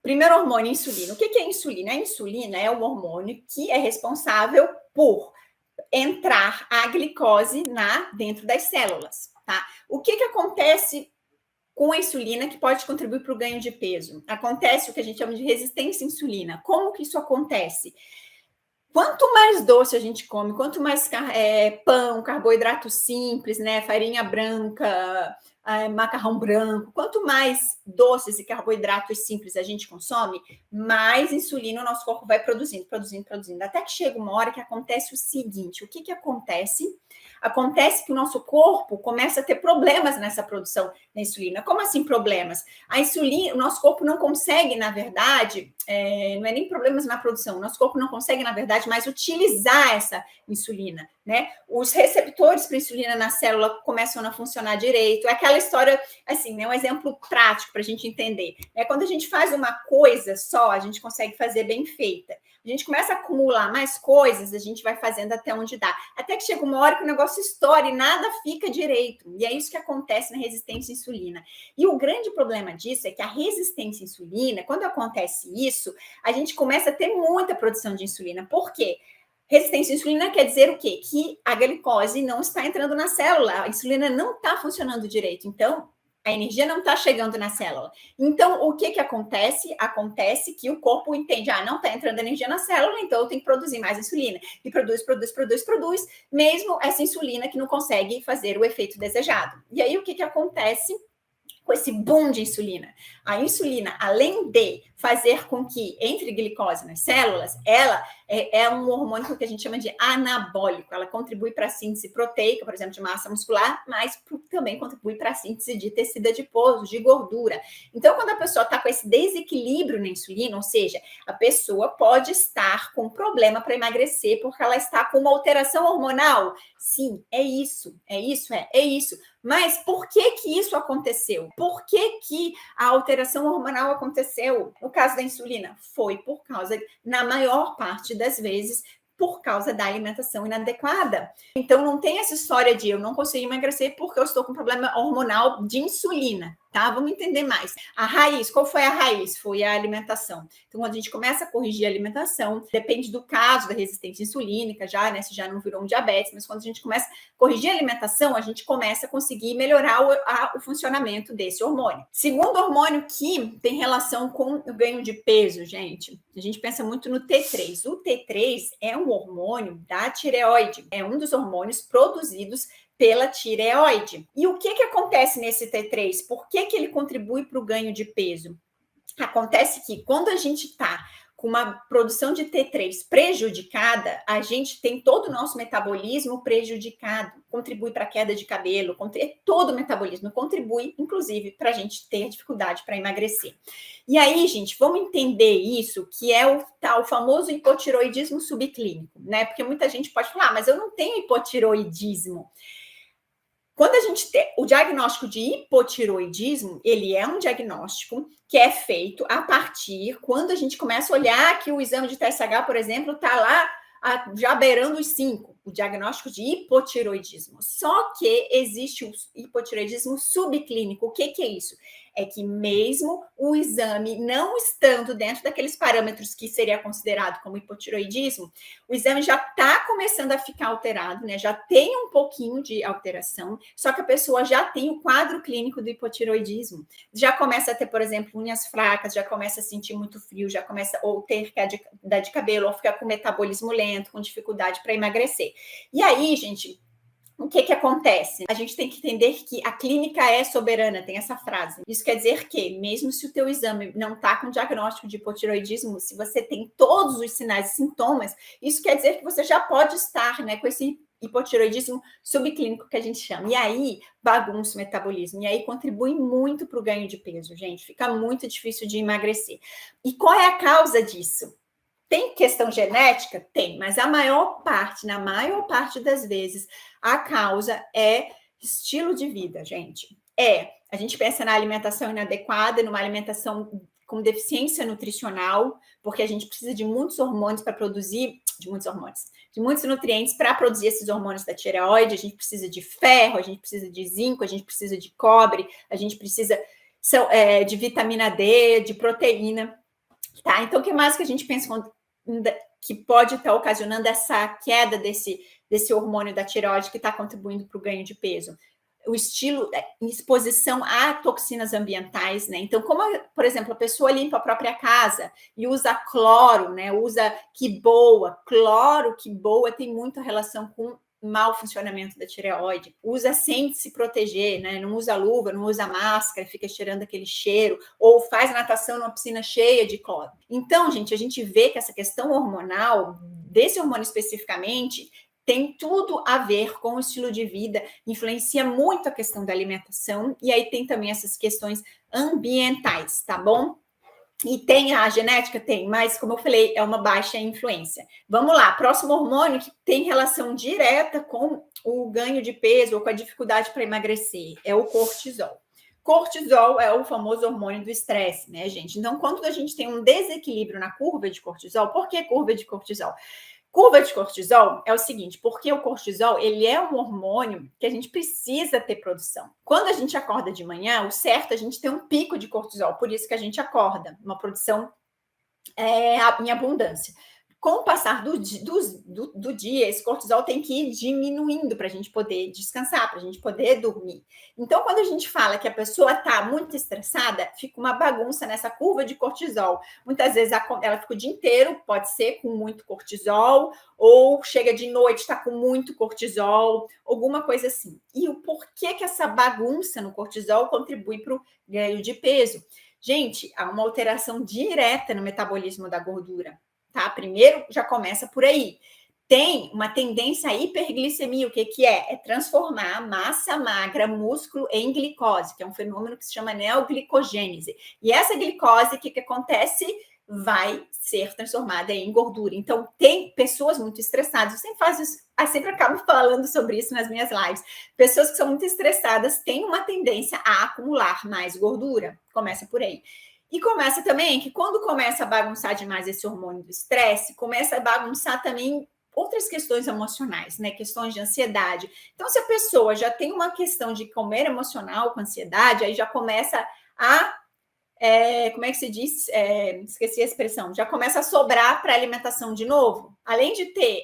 Primeiro hormônio, insulina. O que é insulina? A insulina é um hormônio que é responsável por entrar a glicose dentro das células, tá? O que acontece com a insulina que pode contribuir para o ganho de peso? Acontece o que a gente chama de resistência à insulina. Como que isso acontece? Quanto mais doce a gente come, quanto mais pão, carboidrato simples, né, farinha branca, macarrão branco, quanto mais doces e carboidratos simples a gente consome, mais insulina o nosso corpo vai produzindo, até que chega uma hora que acontece o seguinte: o que acontece? Acontece que o nosso corpo começa a ter problemas nessa produção da insulina. Como assim problemas? A insulina, o nosso corpo não consegue, na verdade, não é nem problemas na produção, o nosso corpo não consegue, na verdade, mais utilizar essa insulina, né? Os receptores para insulina na célula começam a não funcionar direito. É aquela história, assim, né? Um exemplo prático para a gente entender. Quando a gente faz uma coisa só, a gente consegue fazer bem feita. A gente começa a acumular mais coisas, a gente vai fazendo até onde dá. Até que chega uma hora que o negócio estoura e nada fica direito. E é isso que acontece na resistência à insulina. E o grande problema disso é que a resistência à insulina, quando acontece isso, a gente começa a ter muita produção de insulina. Por quê? Resistência à insulina quer dizer o quê? Que a glicose não está entrando na célula, a insulina não está funcionando direito. Então, a energia não está chegando na célula. Então, o que acontece? Acontece que o corpo entende, não está entrando energia na célula, então eu tenho que produzir mais insulina. E produz, mesmo essa insulina que não consegue fazer o efeito desejado. E aí, o que acontece com esse boom de insulina? A insulina, além de fazer com que entre glicose nas células, ela é um hormônio que a gente chama de anabólico. Ela contribui para a síntese proteica, por exemplo, de massa muscular, mas também contribui para a síntese de tecido adiposo, de gordura. Então, quando a pessoa está com esse desequilíbrio na insulina, ou seja, a pessoa pode estar com problema para emagrecer porque ela está com uma alteração hormonal. Sim, é isso. Mas por que isso aconteceu? Por que a alteração hormonal aconteceu? No caso da insulina, foi por causa, na maior parte das vezes, por causa da alimentação inadequada. Então, não tem essa história de eu não consigo emagrecer porque eu estou com problema hormonal de insulina, tá? Vamos entender mais. A raiz, qual foi a raiz? Foi a alimentação. Então, quando a gente começa a corrigir a alimentação, depende do caso da resistência insulínica, se já não virou um diabetes, mas quando a gente começa a corrigir a alimentação, a gente começa a conseguir melhorar o funcionamento desse hormônio. Segundo hormônio que tem relação com o ganho de peso, gente, a gente pensa muito no T3. O T3 é um hormônio da tireoide, é um dos hormônios produzidos pela tireoide. E o que acontece nesse T3? Por que ele contribui para o ganho de peso? Acontece que quando a gente está com uma produção de T3 prejudicada, a gente tem todo o nosso metabolismo prejudicado, contribui para a queda de cabelo, todo o metabolismo contribui, inclusive, para a gente ter dificuldade para emagrecer. E aí, gente, vamos entender isso, que é o famoso hipotiroidismo subclínico, né? Porque muita gente pode falar, mas eu não tenho hipotiroidismo. Quando a gente tem o diagnóstico de hipotiroidismo, ele é um diagnóstico que é feito a partir quando a gente começa a olhar que o exame de TSH, por exemplo, está lá já beirando os 5, o diagnóstico de hipotiroidismo. Só que existe o hipotiroidismo subclínico. O que é isso? É que mesmo o exame não estando dentro daqueles parâmetros que seria considerado como hipotiroidismo, o exame já está começando a ficar alterado, né? Já tem um pouquinho de alteração, só que a pessoa já tem o quadro clínico do hipotiroidismo. Já começa a ter, por exemplo, unhas fracas, já começa a sentir muito frio, já começa ou ter queda de cabelo, ou ficar com metabolismo lento, com dificuldade para emagrecer. E aí, gente, o que acontece? A gente tem que entender que a clínica é soberana, tem essa frase. Isso quer dizer que, mesmo se o teu exame não está com diagnóstico de hipotiroidismo, se você tem todos os sinais e sintomas, isso quer dizer que você já pode estar, né, com esse hipotiroidismo subclínico que a gente chama. E aí, bagunça o metabolismo. E aí, contribui muito para o ganho de peso, gente. Fica muito difícil de emagrecer. E qual é a causa disso? Tem questão genética? Tem, mas na maior parte das vezes, a causa é estilo de vida, gente. A gente pensa na alimentação inadequada, numa alimentação com deficiência nutricional, porque a gente precisa de muitos hormônios para produzir, de muitos nutrientes para produzir esses hormônios da tireoide. A gente precisa de ferro, a gente precisa de zinco, a gente precisa de cobre, a gente precisa de vitamina D, de proteína. Tá? Então, o que mais que a gente pensa que pode estar ocasionando essa queda desse hormônio da tireoide que está contribuindo para o ganho de peso? O estilo, exposição a toxinas ambientais, né? Então, como, por exemplo, a pessoa limpa a própria casa e usa cloro, né? Usa quiboa, cloro, quiboa tem muita relação com mau funcionamento da tireoide, usa sem se proteger, né? Não usa luva, não usa máscara, fica cheirando aquele cheiro, ou faz natação numa piscina cheia de cloro. Então, gente, a gente vê que essa questão hormonal, desse hormônio especificamente, tem tudo a ver com o estilo de vida, influencia muito a questão da alimentação, e aí tem também essas questões ambientais, tá bom? E tem a genética? Tem, mas como eu falei, é uma baixa influência. Vamos lá, próximo hormônio que tem relação direta com o ganho de peso ou com a dificuldade para emagrecer é o cortisol. Cortisol é o famoso hormônio do estresse, né, gente? Então, quando a gente tem um desequilíbrio na curva de cortisol, por que curva de cortisol? Curva de cortisol é o seguinte, porque o cortisol, ele é um hormônio que a gente precisa ter produção. Quando a gente acorda de manhã, o certo é a gente ter um pico de cortisol, por isso que a gente acorda, uma produção em abundância. Com o passar do dia, esse cortisol tem que ir diminuindo para a gente poder descansar, para a gente poder dormir. Então, quando a gente fala que a pessoa está muito estressada, fica uma bagunça nessa curva de cortisol. Muitas vezes ela fica o dia inteiro, pode ser com muito cortisol, ou chega de noite, está com muito cortisol, alguma coisa assim. E o porquê que essa bagunça no cortisol contribui para o ganho de peso? Gente, há uma alteração direta no metabolismo da gordura. Tá? Primeiro, já começa por aí. Tem uma tendência à hiperglicemia. O que é? É transformar massa magra, músculo, em glicose, que é um fenômeno que se chama neoglicogênese. E essa glicose, o que acontece? Vai ser transformada em gordura. Então, tem pessoas muito estressadas. Eu sempre acabo falando sobre isso nas minhas lives. Pessoas que são muito estressadas têm uma tendência a acumular mais gordura. Começa por aí. E começa também que quando começa a bagunçar demais esse hormônio do estresse, começa a bagunçar também outras questões emocionais, né? Questões de ansiedade. Então, se a pessoa já tem uma questão de comer emocional com ansiedade, aí já começa a como é que se diz? Esqueci a expressão. Já começa a sobrar para alimentação de novo. Além de ter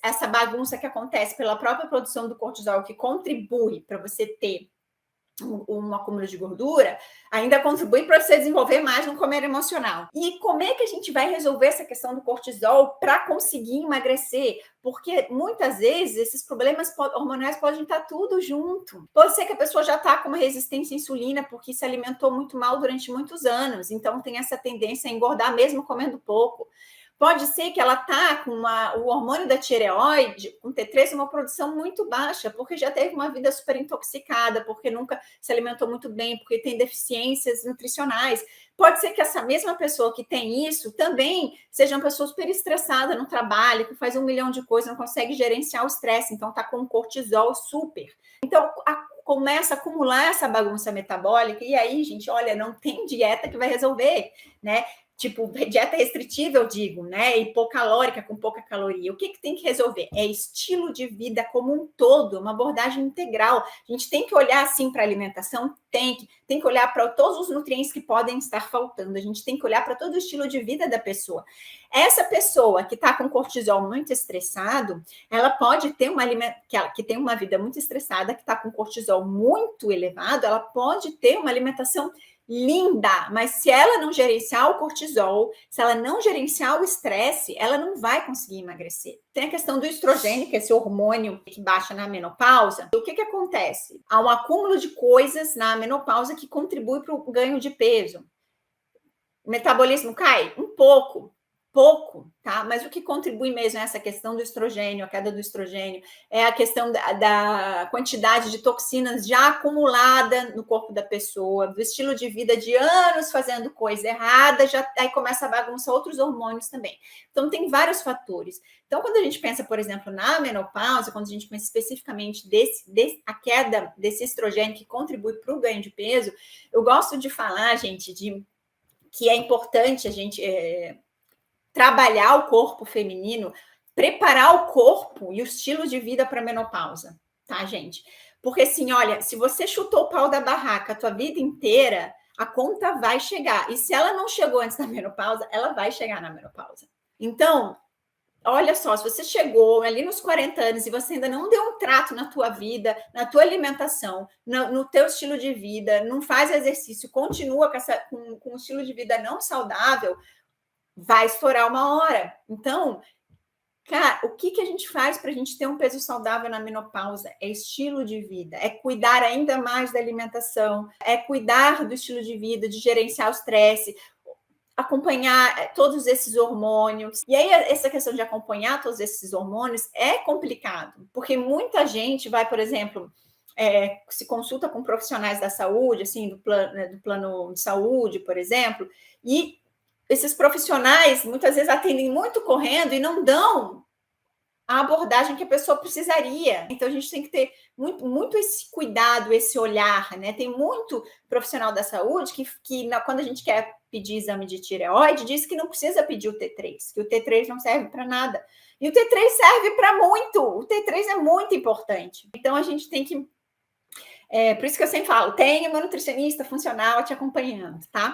essa bagunça que acontece pela própria produção do cortisol, que contribui para você ter um acúmulo de gordura, ainda contribui para você desenvolver mais no comer emocional. E como é que a gente vai resolver essa questão do cortisol para conseguir emagrecer? Porque muitas vezes esses problemas hormonais podem estar tudo junto. Pode ser que a pessoa já está com uma resistência à insulina porque se alimentou muito mal durante muitos anos, então tem essa tendência a engordar mesmo comendo pouco. Pode ser que ela está com o hormônio da tireoide, com T3, uma produção muito baixa, porque já teve uma vida super intoxicada, porque nunca se alimentou muito bem, porque tem deficiências nutricionais. Pode ser que essa mesma pessoa que tem isso também seja uma pessoa super estressada no trabalho, que faz 1 milhão de coisas, não consegue gerenciar o estresse, então está com um cortisol super. Então, começa a acumular essa bagunça metabólica, e aí, gente, olha, não tem dieta que vai resolver, né? Tipo, dieta restritiva, eu digo, né? Hipocalórica, com pouca caloria. O que tem que resolver? É estilo de vida como um todo, uma abordagem integral. A gente tem que olhar, assim, para a alimentação? Tem que olhar para todos os nutrientes que podem estar faltando. A gente tem que olhar para todo o estilo de vida da pessoa. Essa pessoa que está com cortisol muito estressado, ela pode ter que tem uma vida muito estressada, que está com cortisol muito elevado, ela pode ter uma alimentação linda, mas se ela não gerenciar o cortisol, se ela não gerenciar o estresse, ela não vai conseguir emagrecer. Tem a questão do estrogênio, que é esse hormônio que baixa na menopausa. O que acontece? Há um acúmulo de coisas na menopausa que contribui para o ganho de peso. O metabolismo cai? Um pouco, tá? Mas o que contribui mesmo é essa questão do estrogênio, a queda do estrogênio, é a questão da quantidade de toxinas já acumulada no corpo da pessoa, do estilo de vida de anos fazendo coisa errada, aí começa a bagunçar outros hormônios também. Então, tem vários fatores. Então, quando a gente pensa, por exemplo, na menopausa, quando a gente pensa especificamente a queda desse estrogênio que contribui para o ganho de peso, eu gosto de falar, gente, que é importante a gente trabalhar o corpo feminino, preparar o corpo e o estilo de vida para a menopausa, tá, gente? Porque assim, olha, se você chutou o pau da barraca a tua vida inteira, a conta vai chegar. E se ela não chegou antes da menopausa, ela vai chegar na menopausa. Então, olha só, se você chegou ali nos 40 anos e você ainda não deu um trato na tua vida, na tua alimentação, no teu estilo de vida, não faz exercício, continua com um estilo de vida não saudável, vai estourar uma hora. Então, cara, o que a gente faz para a gente ter um peso saudável na menopausa? É estilo de vida, é cuidar ainda mais da alimentação, é cuidar do estilo de vida, de gerenciar o estresse, acompanhar todos esses hormônios. E aí, essa questão de acompanhar todos esses hormônios é complicado, porque muita gente vai, por exemplo, se consulta com profissionais da saúde, assim, do plano de saúde, por exemplo, e esses profissionais muitas vezes atendem muito correndo e não dão a abordagem que a pessoa precisaria. Então, a gente tem que ter muito esse cuidado, esse olhar, né? Tem muito profissional da saúde que quando a gente quer pedir exame de tireoide, diz que não precisa pedir o T3, que o T3 não serve para nada. E o T3 serve para muito. O T3 é muito importante. Então, a gente tem que... por isso que eu sempre falo, tenha uma nutricionista funcional te acompanhando, tá?